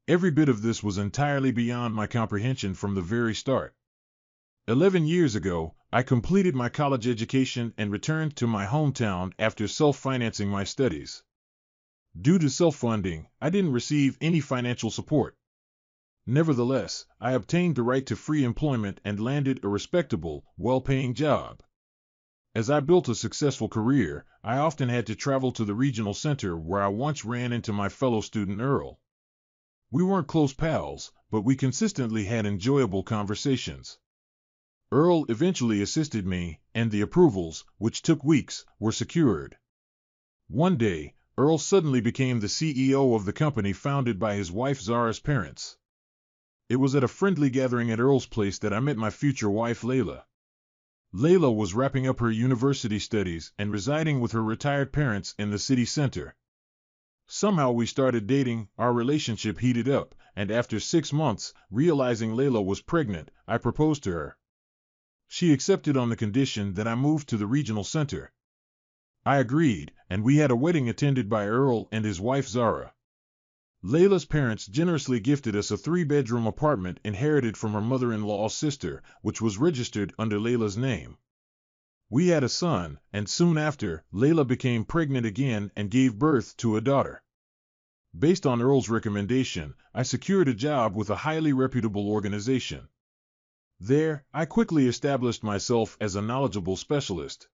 Every bit of this was entirely beyond my comprehension from the very start. 11 years ago, I completed my college education and returned to my hometown after self-financing my studies. Due to self-funding, I didn't receive any financial support. Nevertheless, I obtained the right to free employment and landed a respectable, well-paying job. As I built a successful career, I often had to travel to the regional center where I once ran into my fellow student Earl. We weren't close pals, but we consistently had enjoyable conversations. Earl eventually assisted me, and the approvals, which took weeks, were secured. One day, Earl suddenly became the CEO of the company founded by his wife Zara's parents. It was at a friendly gathering at Earl's place that I met my future wife Layla. Layla was wrapping up her university studies and residing with her retired parents in the city center. Somehow we started dating, our relationship heated up, and after 6 months, realizing Layla was pregnant, I proposed to her. She accepted on the condition that I moved to the regional center. I agreed, and we had a wedding attended by Earl and his wife Zara. Layla's parents generously gifted us a 3-bedroom apartment inherited from her mother-in-law's sister, which was registered under Layla's name. We had a son, and soon after, Layla became pregnant again and gave birth to a daughter. Based on Earl's recommendation, I secured a job with a highly reputable organization. There, I quickly established myself as a knowledgeable specialist.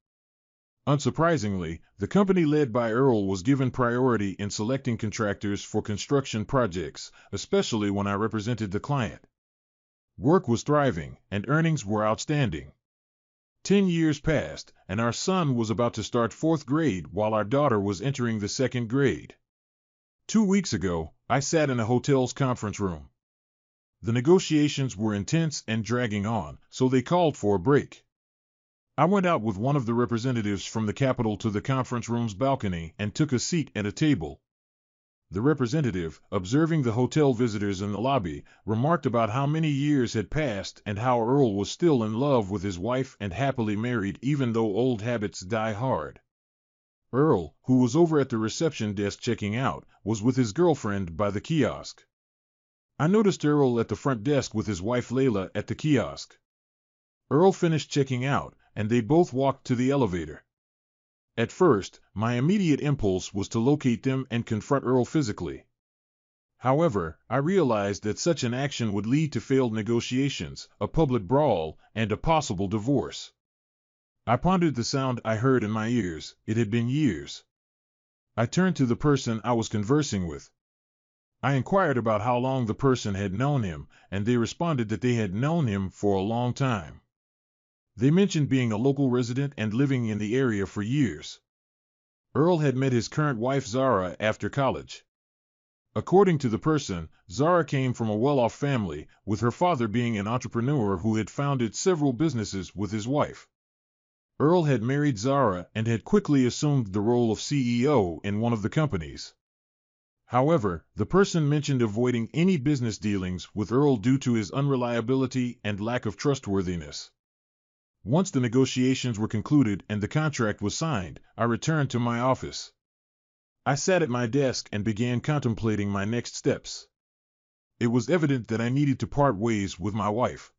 Unsurprisingly, the company led by Earl was given priority in selecting contractors for construction projects, especially when I represented the client. Work was thriving, and earnings were outstanding. 10 years passed, and our son was about to start 4th grade while our daughter was entering the 2nd grade. 2 weeks ago, I sat in a hotel's conference room. The negotiations were intense and dragging on, so they called for a break. I went out with one of the representatives from the Capitol to the conference room's balcony and took a seat at a table. The representative, observing the hotel visitors in the lobby, remarked about how many years had passed and how Earl was still in love with his wife and happily married even though old habits die hard. Earl, who was over at the reception desk checking out, was with his girlfriend by the kiosk. I noticed Earl at the front desk with his wife Layla at the kiosk. Earl finished checking out, and they both walked to the elevator. At first, my immediate impulse was to locate them and confront Earl physically. However, I realized that such an action would lead to failed negotiations, a public brawl, and a possible divorce. I pondered the sound I heard in my ears. It had been years. I turned to the person I was conversing with. I inquired about how long the person had known him, and they responded that they had known him for a long time. They mentioned being a local resident and living in the area for years. Earl had met his current wife Zara after college. According to the person, Zara came from a well-off family, with her father being an entrepreneur who had founded several businesses with his wife. Earl had married Zara and had quickly assumed the role of CEO in one of the companies. However, the person mentioned avoiding any business dealings with Earl due to his unreliability and lack of trustworthiness. Once the negotiations were concluded and the contract was signed, I returned to my office. I sat at my desk and began contemplating my next steps. It was evident that I needed to part ways with my wife.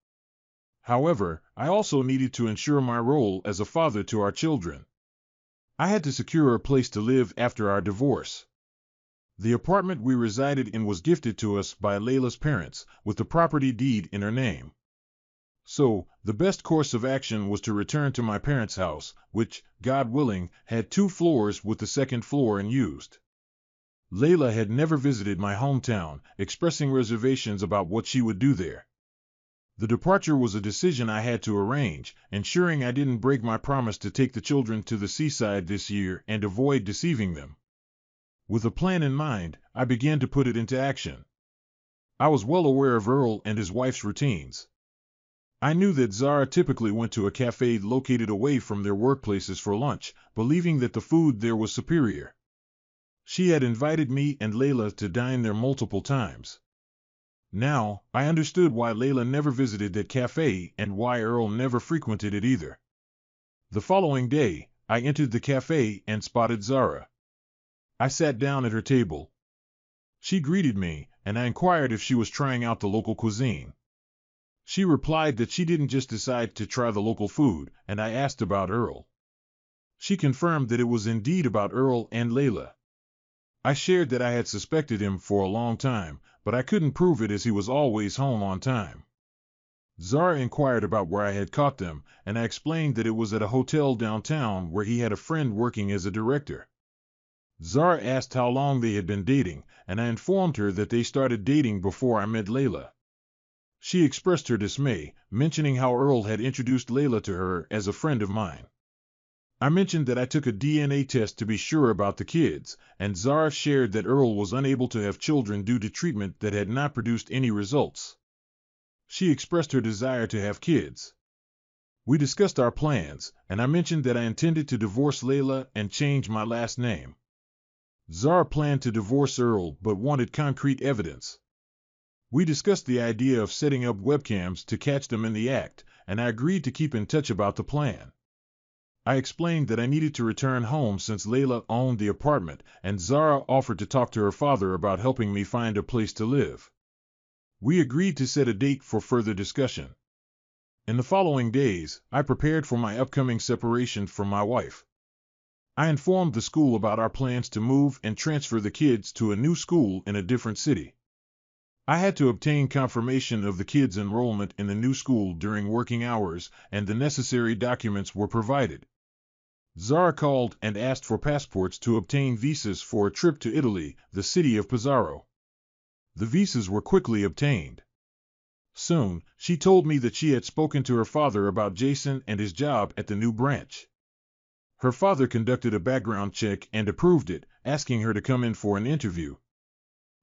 However, I also needed to ensure my role as a father to our children. I had to secure a place to live after our divorce. The apartment we resided in was gifted to us by Layla's parents, with the property deed in her name. So, the best course of action was to return to my parents' house, which, God willing, had 2 floors with the 2nd floor unused. Layla had never visited my hometown, expressing reservations about what she would do there. The departure was a decision I had to arrange, ensuring I didn't break my promise to take the children to the seaside this year and avoid deceiving them. With a plan in mind, I began to put it into action. I was well aware of Earl and his wife's routines. I knew that Zara typically went to a cafe located away from their workplaces for lunch, believing that the food there was superior. She had invited me and Layla to dine there multiple times. Now, I understood why Layla never visited that cafe and why Earl never frequented it either. The following day, I entered the cafe and spotted Zara. I sat down at her table. She greeted me, and I inquired if she was trying out the local cuisine. She replied that she didn't just decide to try the local food, and I asked about Earl. She confirmed that it was indeed about Earl and Layla. I shared that I had suspected him for a long time, but I couldn't prove it as he was always home on time. Zara inquired about where I had caught them, and I explained that it was at a hotel downtown where he had a friend working as a director. Zara asked how long they had been dating, and I informed her that they started dating before I met Layla. She expressed her dismay, mentioning how Earl had introduced Layla to her as a friend of mine. I mentioned that I took a DNA test to be sure about the kids, and Zara shared that Earl was unable to have children due to treatment that had not produced any results. She expressed her desire to have kids. We discussed our plans, and I mentioned that I intended to divorce Layla and change my last name. Zara planned to divorce Earl but wanted concrete evidence. We discussed the idea of setting up webcams to catch them in the act, and I agreed to keep in touch about the plan. I explained that I needed to return home since Layla owned the apartment, and Zara offered to talk to her father about helping me find a place to live. We agreed to set a date for further discussion. In the following days, I prepared for my upcoming separation from my wife. I informed the school about our plans to move and transfer the kids to a new school in a different city. I had to obtain confirmation of the kids' enrollment in the new school during working hours, and the necessary documents were provided. Zara called and asked for passports to obtain visas for a trip to Italy, the city of Pesaro. The visas were quickly obtained. Soon, she told me that she had spoken to her father about Jason and his job at the new branch. Her father conducted a background check and approved it, asking her to come in for an interview.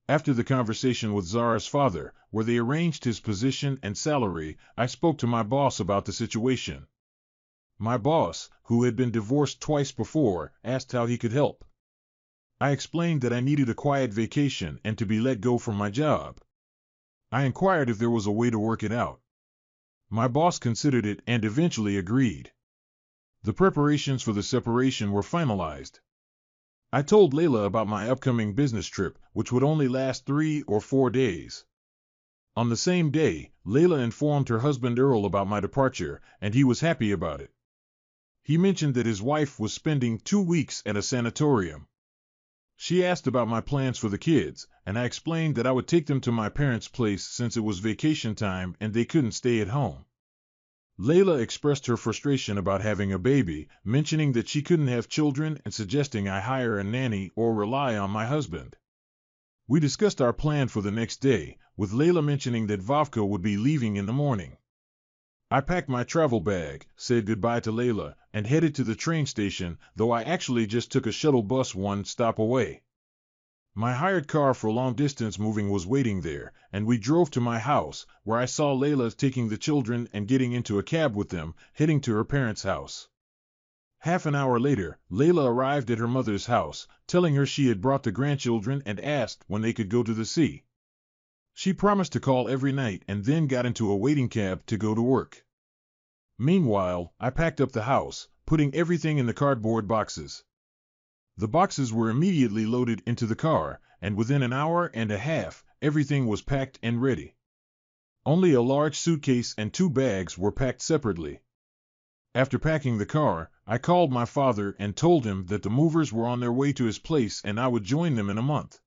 After the conversation with Zara's father, where they arranged his position and salary, I spoke to my boss about the situation. My boss, who had been divorced twice before, asked how he could help. I explained that I needed a quiet vacation and to be let go from my job. I inquired if there was a way to work it out. My boss considered it and eventually agreed. The preparations for the separation were finalized. I told Layla about my upcoming business trip, which would only last 3 or 4 days. On the same day, Layla informed her husband Earl about my departure, and he was happy about it. He mentioned that his wife was spending 2 weeks at a sanatorium. She asked about my plans for the kids, and I explained that I would take them to my parents' place since it was vacation time and they couldn't stay at home. Layla expressed her frustration about having a baby, mentioning that she couldn't have children and suggesting I hire a nanny or rely on my husband. We discussed our plan for the next day, with Layla mentioning that Vavka would be leaving in the morning. I packed my travel bag, said goodbye to Layla, and headed to the train station, though I actually just took a shuttle bus one stop away. My hired car for long-distance moving was waiting there, and we drove to my house, where I saw Layla taking the children and getting into a cab with them, heading to her parents' house. Half an hour later, Layla arrived at her mother's house, telling her she had brought the grandchildren and asked when they could go to the sea. She promised to call every night and then got into a waiting cab to go to work. Meanwhile, I packed up the house, putting everything in the cardboard boxes. The boxes were immediately loaded into the car, and within an hour and a half, everything was packed and ready. Only a large suitcase and 2 bags were packed separately. After packing the car, I called my father and told him that the movers were on their way to his place and I would join them in a month.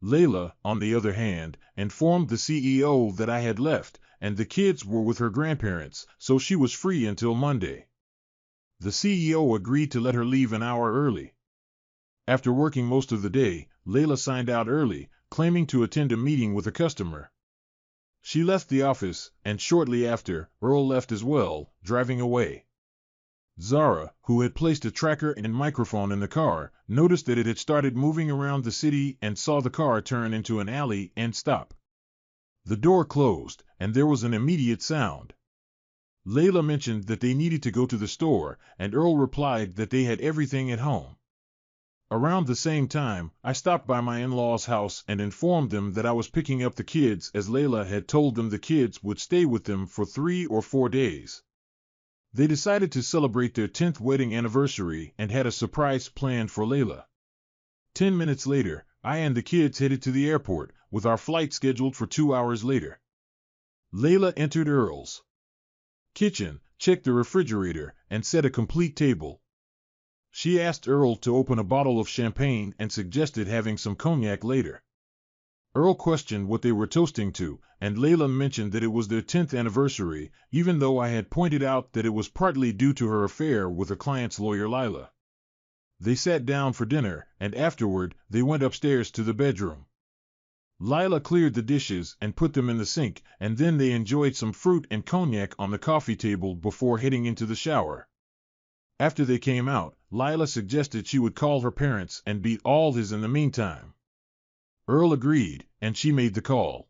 Layla, on the other hand, informed the CEO that I had left, and the kids were with her grandparents, so she was free until Monday. The CEO agreed to let her leave an hour early. After working most of the day, Layla signed out early, claiming to attend a meeting with a customer. She left the office, and shortly after, Earl left as well, driving away. Zara, who had placed a tracker and microphone in the car, noticed that it had started moving around the city and saw the car turn into an alley and stop. The door closed, and there was an immediate sound. Layla mentioned that they needed to go to the store, and Earl replied that they had everything at home. Around the same time, I stopped by my in-laws' house and informed them that I was picking up the kids as Layla had told them the kids would stay with them for 3 or 4 days. They decided to celebrate their 10th wedding anniversary and had a surprise planned for Layla. 10 minutes later, I and the kids headed to the airport, with our flight scheduled for 2 hours later. Layla entered Earl's kitchen, checked the refrigerator, and set a complete table. She asked Earl to open a bottle of champagne and suggested having some cognac later. Earl questioned what they were toasting to, and Layla mentioned that it was their 10th anniversary, even though I had pointed out that it was partly due to her affair with her client's lawyer Lila. They sat down for dinner, and afterward, they went upstairs to the bedroom. Lila cleared the dishes and put them in the sink, and then they enjoyed some fruit and cognac on the coffee table before heading into the shower. After they came out, Lila suggested she would call her parents and beat all this in the meantime. Earl agreed, and she made the call.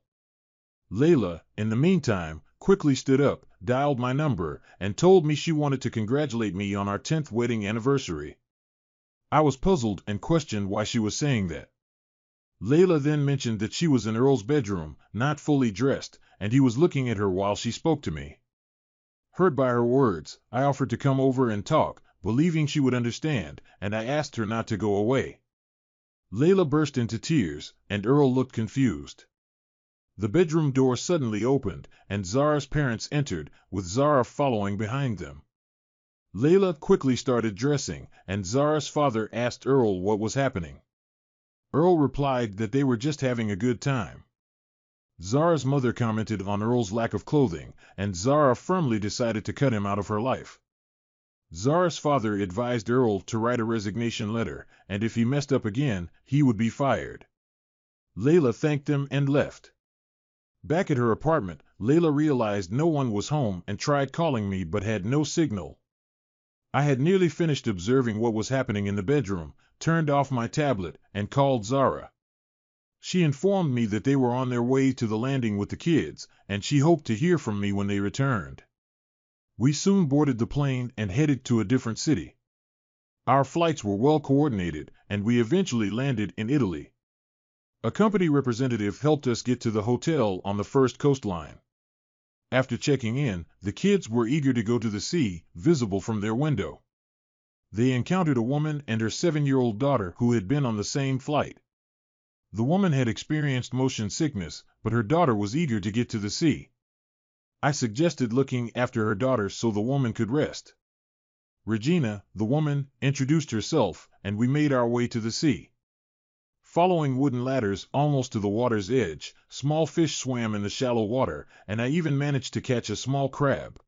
Layla, in the meantime, quickly stood up, dialed my number, and told me she wanted to congratulate me on our 10th wedding anniversary. I was puzzled and questioned why she was saying that. Layla then mentioned that she was in Earl's bedroom, not fully dressed, and he was looking at her while she spoke to me. Hurt by her words, I offered to come over and talk, believing she would understand, and I asked her not to go away. Layla burst into tears, and Earl looked confused. The bedroom door suddenly opened, and Zara's parents entered, with Zara following behind them. Layla quickly started dressing, and Zara's father asked Earl what was happening. Earl replied that they were just having a good time. Zara's mother commented on Earl's lack of clothing, and Zara firmly decided to cut him out of her life. Zara's father advised Earl to write a resignation letter, and if he messed up again, he would be fired. Layla thanked them and left. Back at her apartment, Layla realized no one was home and tried calling me but had no signal. I had nearly finished observing what was happening in the bedroom, turned off my tablet, and called Zara. She informed me that they were on their way to the landing with the kids, and she hoped to hear from me when they returned. We soon boarded the plane and headed to a different city. Our flights were well coordinated, and we eventually landed in Italy. A company representative helped us get to the hotel on the first coastline. After checking in, the kids were eager to go to the sea, visible from their window. They encountered a woman and her 7-year-old daughter who had been on the same flight. The woman had experienced motion sickness, but her daughter was eager to get to the sea. I suggested looking after her daughter so the woman could rest. Regina, the woman, introduced herself, and we made our way to the sea. Following wooden ladders almost to the water's edge, small fish swam in the shallow water, and I even managed to catch a small crab.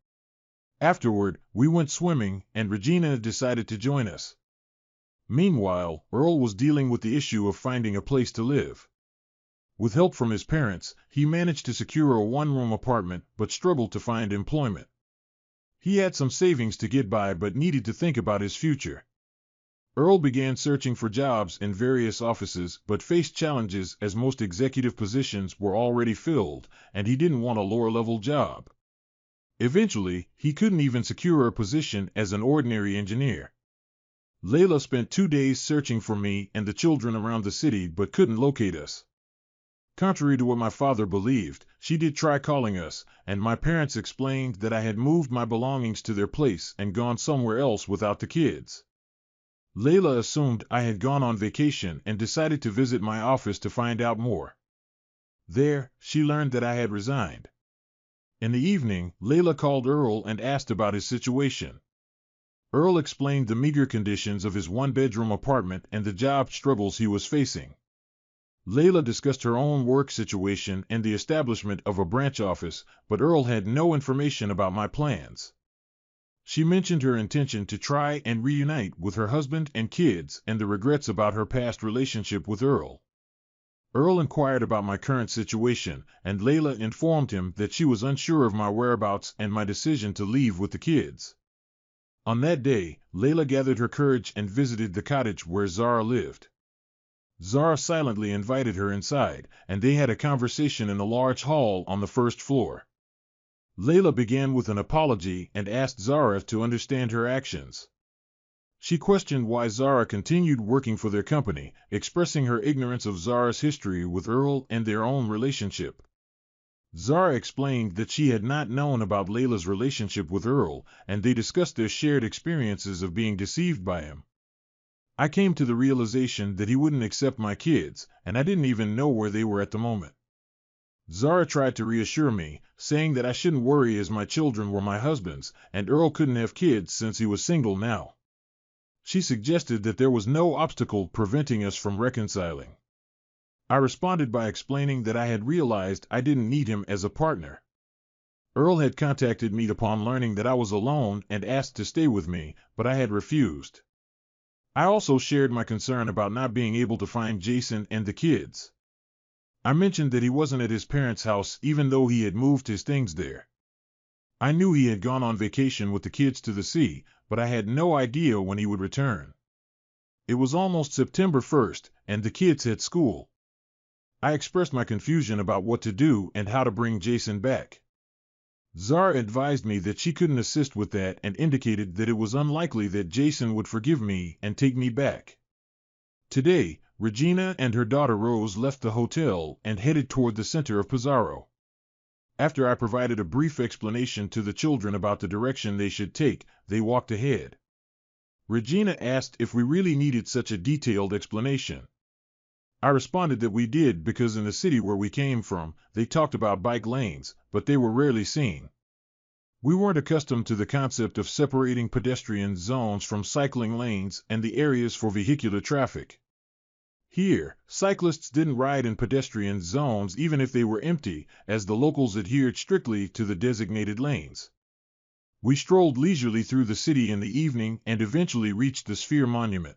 Afterward, we went swimming, and Regina decided to join us. Meanwhile, Earl was dealing with the issue of finding a place to live. With help from his parents, he managed to secure a one-room apartment but struggled to find employment. He had some savings to get by but needed to think about his future. Earl began searching for jobs in various offices but faced challenges as most executive positions were already filled, and he didn't want a lower-level job. Eventually, he couldn't even secure a position as an ordinary engineer. Layla spent 2 days searching for me and the children around the city but couldn't locate us. Contrary to what my father believed, she did try calling us, and my parents explained that I had moved my belongings to their place and gone somewhere else without the kids. Layla assumed I had gone on vacation and decided to visit my office to find out more. There, she learned that I had resigned. In the evening, Layla called Earl and asked about his situation. Earl explained the meager conditions of his one-bedroom apartment and the job struggles he was facing. Layla discussed her own work situation and the establishment of a branch office, but Earl had no information about my plans. She mentioned her intention to try and reunite with her husband and kids and the regrets about her past relationship with Earl. Earl inquired about my current situation, and Layla informed him that she was unsure of my whereabouts and my decision to leave with the kids. On that day, Layla gathered her courage and visited the cottage where Zara lived. Zara silently invited her inside, and they had a conversation in a large hall on the first floor. Layla began with an apology and asked Zara to understand her actions. She questioned why Zara continued working for their company, expressing her ignorance of Zara's history with Earl and their own relationship. Zara explained that she had not known about Layla's relationship with Earl, and they discussed their shared experiences of being deceived by him. I came to the realization that he wouldn't accept my kids, and I didn't even know where they were at the moment. Zara tried to reassure me, saying that I shouldn't worry as my children were my husband's, and Earl couldn't have kids since he was single now. She suggested that there was no obstacle preventing us from reconciling. I responded by explaining that I had realized I didn't need him as a partner. Earl had contacted me upon learning that I was alone and asked to stay with me, but I had refused. I also shared my concern about not being able to find Jason and the kids. I mentioned that he wasn't at his parents' house even though he had moved his things there. I knew he had gone on vacation with the kids to the sea, but I had no idea when he would return. It was almost September 1st, and the kids had school. I expressed my confusion about what to do and how to bring Jason back. Zara advised me that she couldn't assist with that and indicated that it was unlikely that Jason would forgive me and take me back. Today, Regina and her daughter Rose left the hotel and headed toward the center of Pizarro. After I provided a brief explanation to the children about the direction they should take, they walked ahead. Regina asked if we really needed such a detailed explanation. I responded that we did because in the city where we came from, they talked about bike lanes, but they were rarely seen. We weren't accustomed to the concept of separating pedestrian zones from cycling lanes and the areas for vehicular traffic. Here, cyclists didn't ride in pedestrian zones even if they were empty, as the locals adhered strictly to the designated lanes. We strolled leisurely through the city in the evening and eventually reached the Sphere Monument.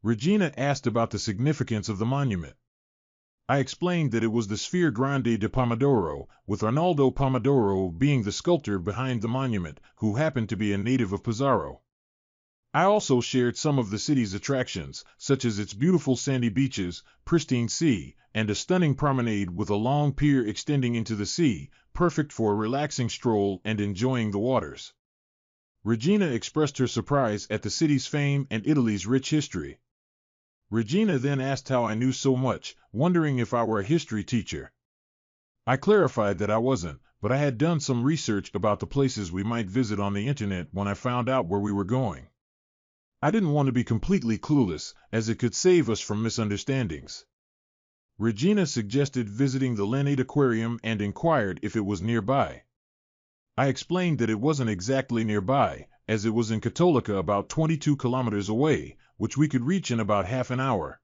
Regina asked about the significance of the monument. I explained that it was the Sphere Grande de Pomodoro, with Arnaldo Pomodoro being the sculptor behind the monument, who happened to be a native of Pizarro. I also shared some of the city's attractions, such as its beautiful sandy beaches, pristine sea, and a stunning promenade with a long pier extending into the sea, perfect for a relaxing stroll and enjoying the waters. Regina expressed her surprise at the city's fame and Italy's rich history. Regina then asked how I knew so much, wondering if I were a history teacher. I clarified that I wasn't, but I had done some research about the places we might visit on the internet when I found out where we were going. I didn't want to be completely clueless, as it could save us from misunderstandings. Regina suggested visiting the Leonate Aquarium and inquired if it was nearby. I explained that it wasn't exactly nearby, as it was in Cattolica about 22 kilometers away, which we could reach in about half an hour.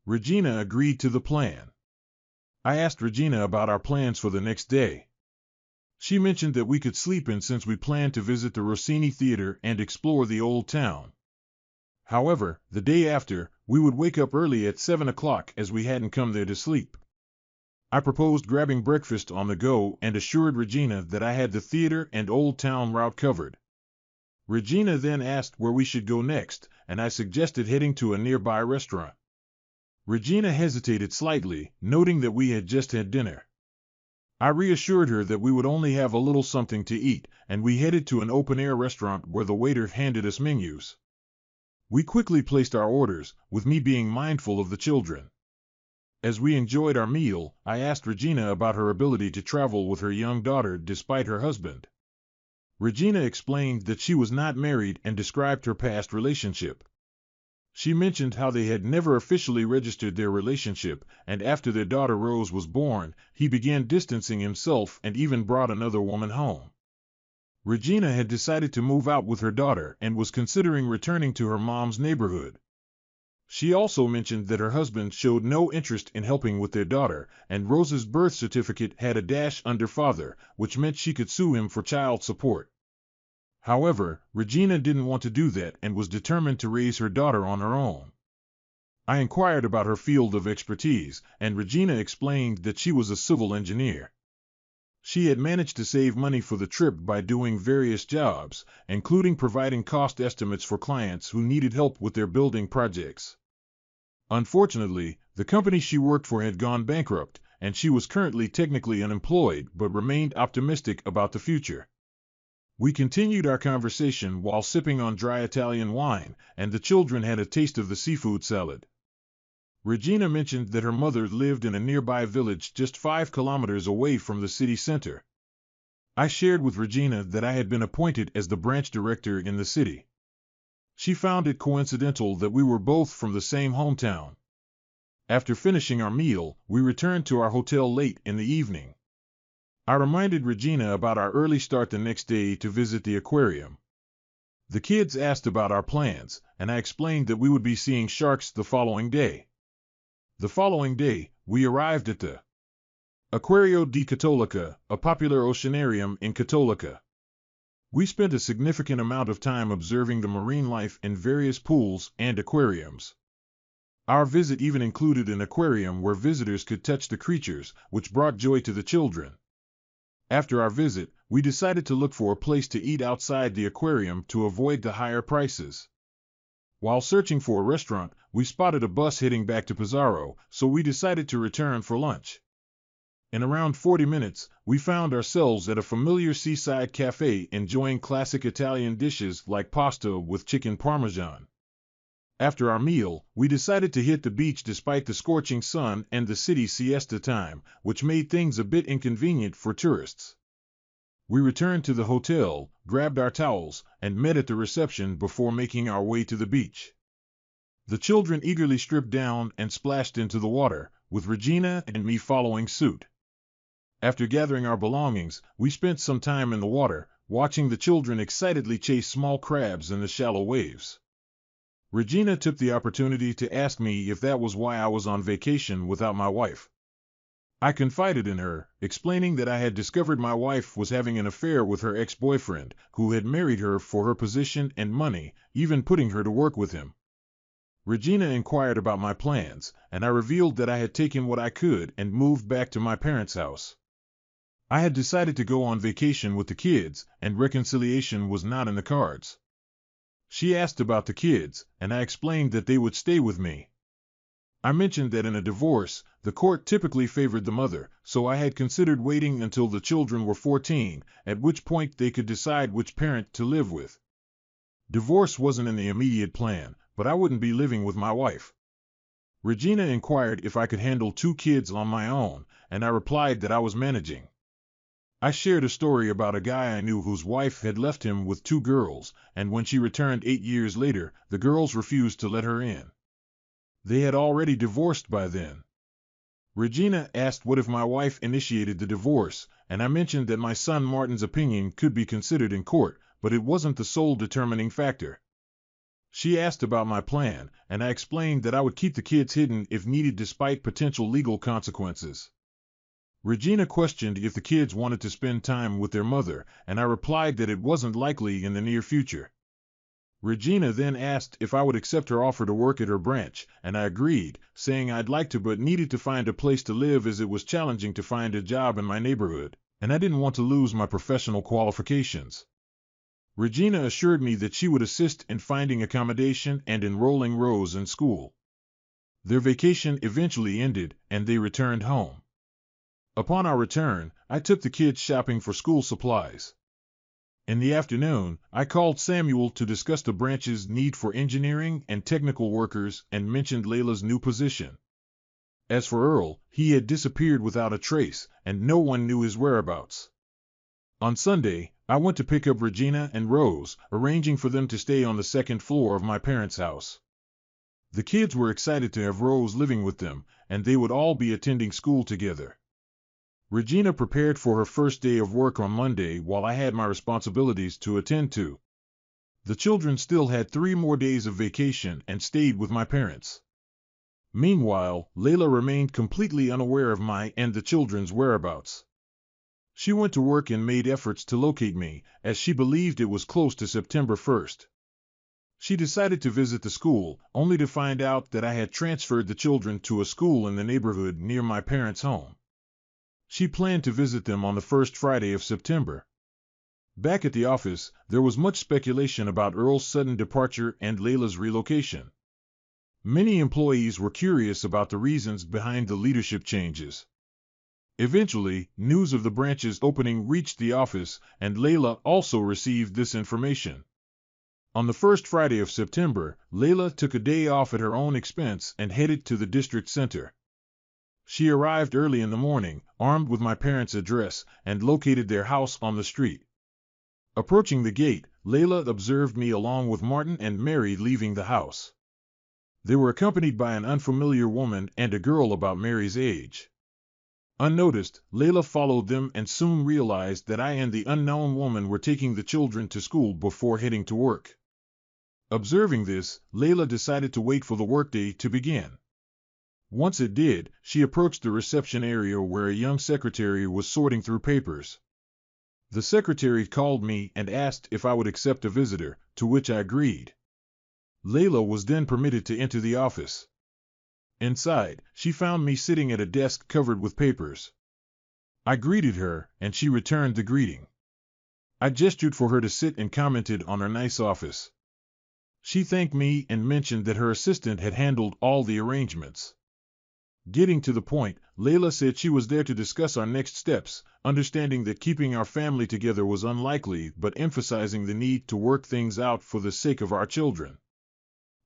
Regina agreed to the plan. I asked Regina about our plans for the next day. She mentioned that we could sleep in since we planned to visit the Rossini Theater and explore the old town. However, the day after, we would wake up early at 7 o'clock as we hadn't come there to sleep. I proposed grabbing breakfast on the go and assured Regina that I had the theater and old town route covered. Regina then asked where we should go next, and I suggested heading to a nearby restaurant. Regina hesitated slightly, noting that we had just had dinner. I reassured her that we would only have a little something to eat, and we headed to an open-air restaurant where the waiter handed us menus. We quickly placed our orders, with me being mindful of the children. As we enjoyed our meal, I asked Regina about her ability to travel with her young daughter despite her husband. Regina explained that she was not married and described her past relationship. She mentioned how they had never officially registered their relationship, and after their daughter Rose was born, he began distancing himself and even brought another woman home. Regina had decided to move out with her daughter and was considering returning to her mom's neighborhood. She also mentioned that her husband showed no interest in helping with their daughter, and Rose's birth certificate had a dash under father, which meant she could sue him for child support. However, Regina didn't want to do that and was determined to raise her daughter on her own. I inquired about her field of expertise, and Regina explained that she was a civil engineer. She had managed to save money for the trip by doing various jobs, including providing cost estimates for clients who needed help with their building projects. Unfortunately, the company she worked for had gone bankrupt, and she was currently technically unemployed but remained optimistic about the future. We continued our conversation while sipping on dry Italian wine, and the children had a taste of the seafood salad. Regina mentioned that her mother lived in a nearby village just 5 kilometers away from the city center. I shared with Regina that I had been appointed as the branch director in the city. She found it coincidental that we were both from the same hometown. After finishing our meal, we returned to our hotel late in the evening. I reminded Regina about our early start the next day to visit the aquarium. The kids asked about our plans, and I explained that we would be seeing sharks the following day. The following day, we arrived at the Aquario di Cattolica, a popular oceanarium in Cattolica. We spent a significant amount of time observing the marine life in various pools and aquariums. Our visit even included an aquarium where visitors could touch the creatures, which brought joy to the children. After our visit, we decided to look for a place to eat outside the aquarium to avoid the higher prices. While searching for a restaurant, we spotted a bus heading back to Pesaro, so we decided to return for lunch. In around 40 minutes, we found ourselves at a familiar seaside cafe enjoying classic Italian dishes like pasta with chicken parmesan. After our meal, we decided to hit the beach despite the scorching sun and the city siesta time, which made things a bit inconvenient for tourists. We returned to the hotel, grabbed our towels, and met at the reception before making our way to the beach. The children eagerly stripped down and splashed into the water, with Regina and me following suit. After gathering our belongings, we spent some time in the water, watching the children excitedly chase small crabs in the shallow waves. Regina took the opportunity to ask me if that was why I was on vacation without my wife. I confided in her, explaining that I had discovered my wife was having an affair with her ex-boyfriend, who had married her for her position and money, even putting her to work with him. Regina inquired about my plans, and I revealed that I had taken what I could and moved back to my parents' house. I had decided to go on vacation with the kids, and reconciliation was not in the cards. She asked about the kids, and I explained that they would stay with me. I mentioned that in a divorce, the court typically favored the mother, so I had considered waiting until the children were 14, at which point they could decide which parent to live with. Divorce wasn't in the immediate plan, but I wouldn't be living with my wife. Regina inquired if I could handle 2 kids on my own, and I replied that I was managing. I shared a story about a guy I knew whose wife had left him with 2 girls, and when she returned 8 years later, the girls refused to let her in. They had already divorced by then. Regina asked what if my wife initiated the divorce, and I mentioned that my son Martin's opinion could be considered in court, but it wasn't the sole determining factor. She asked about my plan, and I explained that I would keep the kids hidden if needed despite potential legal consequences. Regina questioned if the kids wanted to spend time with their mother, and I replied that it wasn't likely in the near future. Regina then asked if I would accept her offer to work at her branch, and I agreed, saying I'd like to but needed to find a place to live as it was challenging to find a job in my neighborhood, and I didn't want to lose my professional qualifications. Regina assured me that she would assist in finding accommodation and enrolling Rose in school. Their vacation eventually ended, and they returned home. Upon our return, I took the kids shopping for school supplies. In the afternoon, I called Samuel to discuss the branch's need for engineering and technical workers and mentioned Layla's new position. As for Earl, he had disappeared without a trace, and no one knew his whereabouts. On Sunday, I went to pick up Regina and Rose, arranging for them to stay on the second floor of my parents' house. The kids were excited to have Rose living with them, and they would all be attending school together. Regina prepared for her first day of work on Monday while I had my responsibilities to attend to. The children still had 3 more days of vacation and stayed with my parents. Meanwhile, Layla remained completely unaware of my and the children's whereabouts. She went to work and made efforts to locate me, as she believed it was close to September 1st. She decided to visit the school, only to find out that I had transferred the children to a school in the neighborhood near my parents' home. She planned to visit them on the first Friday of September. Back at the office, there was much speculation about Earl's sudden departure and Layla's relocation. Many employees were curious about the reasons behind the leadership changes. Eventually, news of the branch's opening reached the office, and Layla also received this information. On the first Friday of September, Layla took a day off at her own expense and headed to the district center. She arrived early in the morning, armed with my parents' address, and located their house on the street. Approaching the gate, Layla observed me along with Martin and Mary leaving the house. They were accompanied by an unfamiliar woman and a girl about Mary's age. Unnoticed, Layla followed them and soon realized that I and the unknown woman were taking the children to school before heading to work. Observing this, Layla decided to wait for the workday to begin. Once it did, she approached the reception area where a young secretary was sorting through papers. The secretary called me and asked if I would accept a visitor, to which I agreed. Layla was then permitted to enter the office. Inside, she found me sitting at a desk covered with papers. I greeted her, and she returned the greeting. I gestured for her to sit and commented on her nice office. She thanked me and mentioned that her assistant had handled all the arrangements. Getting to the point, Layla said she was there to discuss our next steps, understanding that keeping our family together was unlikely but emphasizing the need to work things out for the sake of our children.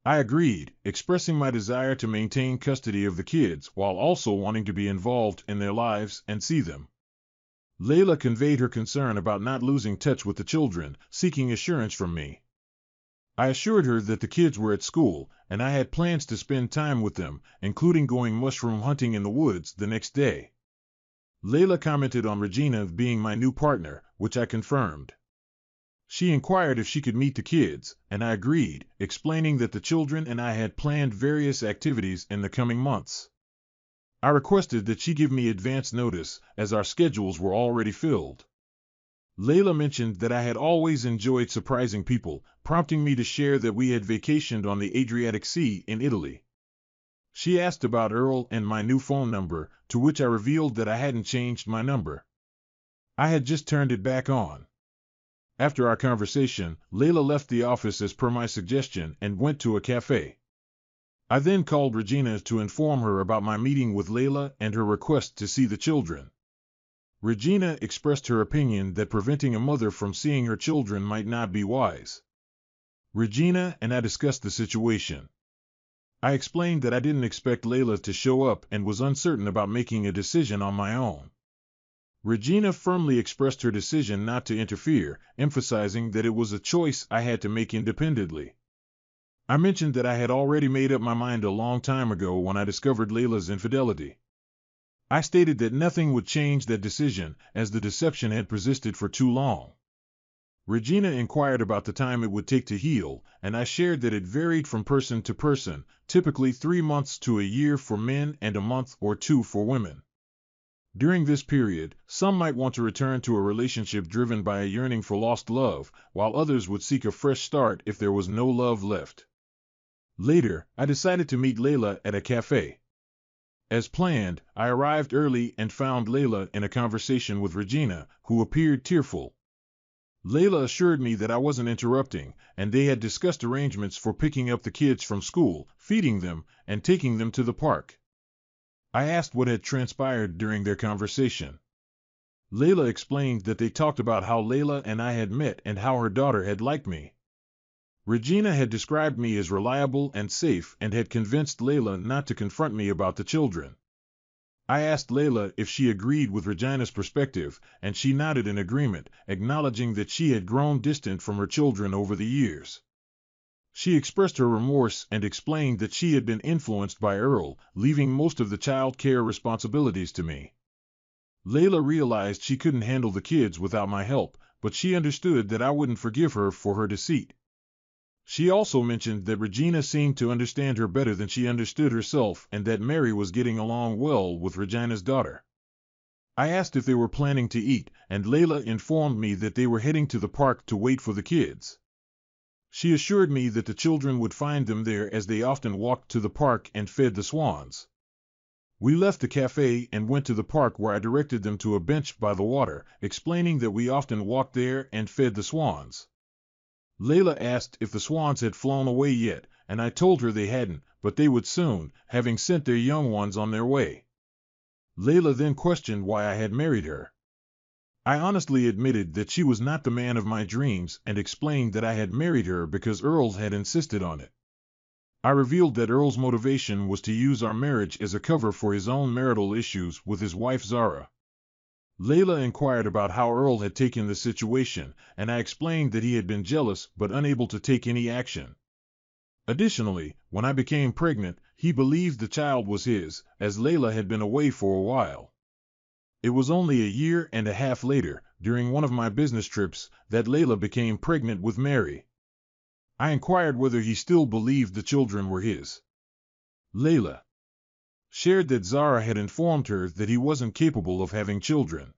I agreed, expressing my desire to maintain custody of the kids while also wanting to be involved in their lives and see them. Layla conveyed her concern about not losing touch with the children, seeking assurance from me. I assured her that the kids were at school, and I had plans to spend time with them, including going mushroom hunting in the woods the next day. Layla commented on Regina being my new partner, which I confirmed. She inquired if she could meet the kids, and I agreed, explaining that the children and I had planned various activities in the coming months. I requested that she give me advance notice, as our schedules were already filled. Layla mentioned that I had always enjoyed surprising people, prompting me to share that we had vacationed on the Adriatic Sea in Italy. She asked about Earl and my new phone number, to which I revealed that I hadn't changed my number. I had just turned it back on. After our conversation, Layla left the office as per my suggestion and went to a cafe. I then called Regina to inform her about my meeting with Layla and her request to see the children. Regina expressed her opinion that preventing a mother from seeing her children might not be wise. Regina and I discussed the situation. I explained that I didn't expect Layla to show up and was uncertain about making a decision on my own. Regina firmly expressed her decision not to interfere, emphasizing that it was a choice I had to make independently. I mentioned that I had already made up my mind a long time ago when I discovered Layla's infidelity. I stated that nothing would change that decision, as the deception had persisted for too long. Regina inquired about the time it would take to heal, and I shared that it varied from person to person, typically 3 months to a year for men and a month or 2 for women. During this period, some might want to return to a relationship driven by a yearning for lost love, while others would seek a fresh start if there was no love left. Later, I decided to meet Layla at a cafe. As planned, I arrived early and found Layla in a conversation with Regina, who appeared tearful. Layla assured me that I wasn't interrupting, and they had discussed arrangements for picking up the kids from school, feeding them, and taking them to the park. I asked what had transpired during their conversation. Layla explained that they talked about how Layla and I had met and how her daughter had liked me. Regina had described me as reliable and safe and had convinced Layla not to confront me about the children. I asked Layla if she agreed with Regina's perspective, and she nodded in agreement, acknowledging that she had grown distant from her children over the years. She expressed her remorse and explained that she had been influenced by Earl, leaving most of the child care responsibilities to me. Layla realized she couldn't handle the kids without my help, but she understood that I wouldn't forgive her for her deceit. She also mentioned that Regina seemed to understand her better than she understood herself and that Mary was getting along well with Regina's daughter. I asked if they were planning to eat, and Layla informed me that they were heading to the park to wait for the kids. She assured me that the children would find them there as they often walked to the park and fed the swans. We left the cafe and went to the park where I directed them to a bench by the water, explaining that we often walked there and fed the swans. Layla asked if the swans had flown away yet, and I told her they hadn't, but they would soon, having sent their young ones on their way. Layla then questioned why I had married her. I honestly admitted that she was not the man of my dreams and explained that I had married her because Earl had insisted on it. I revealed that Earl's motivation was to use our marriage as a cover for his own marital issues with his wife Zara. Layla inquired about how Earl had taken the situation, and I explained that he had been jealous but unable to take any action. Additionally, when I became pregnant, he believed the child was his, as Layla had been away for a while. It was only a year and a half later, during one of my business trips, that Layla became pregnant with Mary. I inquired whether he still believed the children were his. Layla shared that Zara had informed her that he wasn't capable of having children.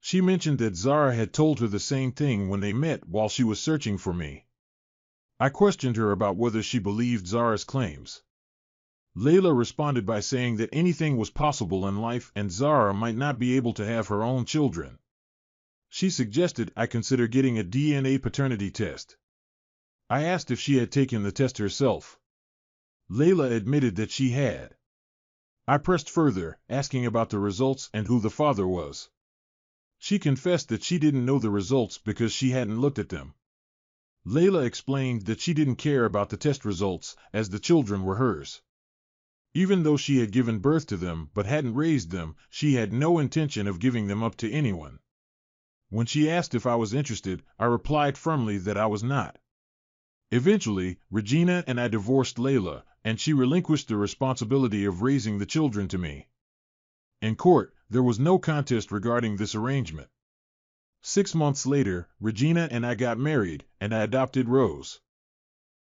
She mentioned that Zara had told her the same thing when they met while she was searching for me. I questioned her about whether she believed Zara's claims. Layla responded by saying that anything was possible in life and Zara might not be able to have her own children. She suggested I consider getting a DNA paternity test. I asked if she had taken the test herself. Layla admitted that she had. I pressed further, asking about the results and who the father was. She confessed that she didn't know the results because she hadn't looked at them. Layla explained that she didn't care about the test results, as the children were hers. Even though she had given birth to them but hadn't raised them, she had no intention of giving them up to anyone. When she asked if I was interested, I replied firmly that I was not. Eventually, Regina and I divorced Layla, and she relinquished the responsibility of raising the children to me. In court, there was no contest regarding this arrangement. 6 months later, Regina and I got married, and I adopted Rose.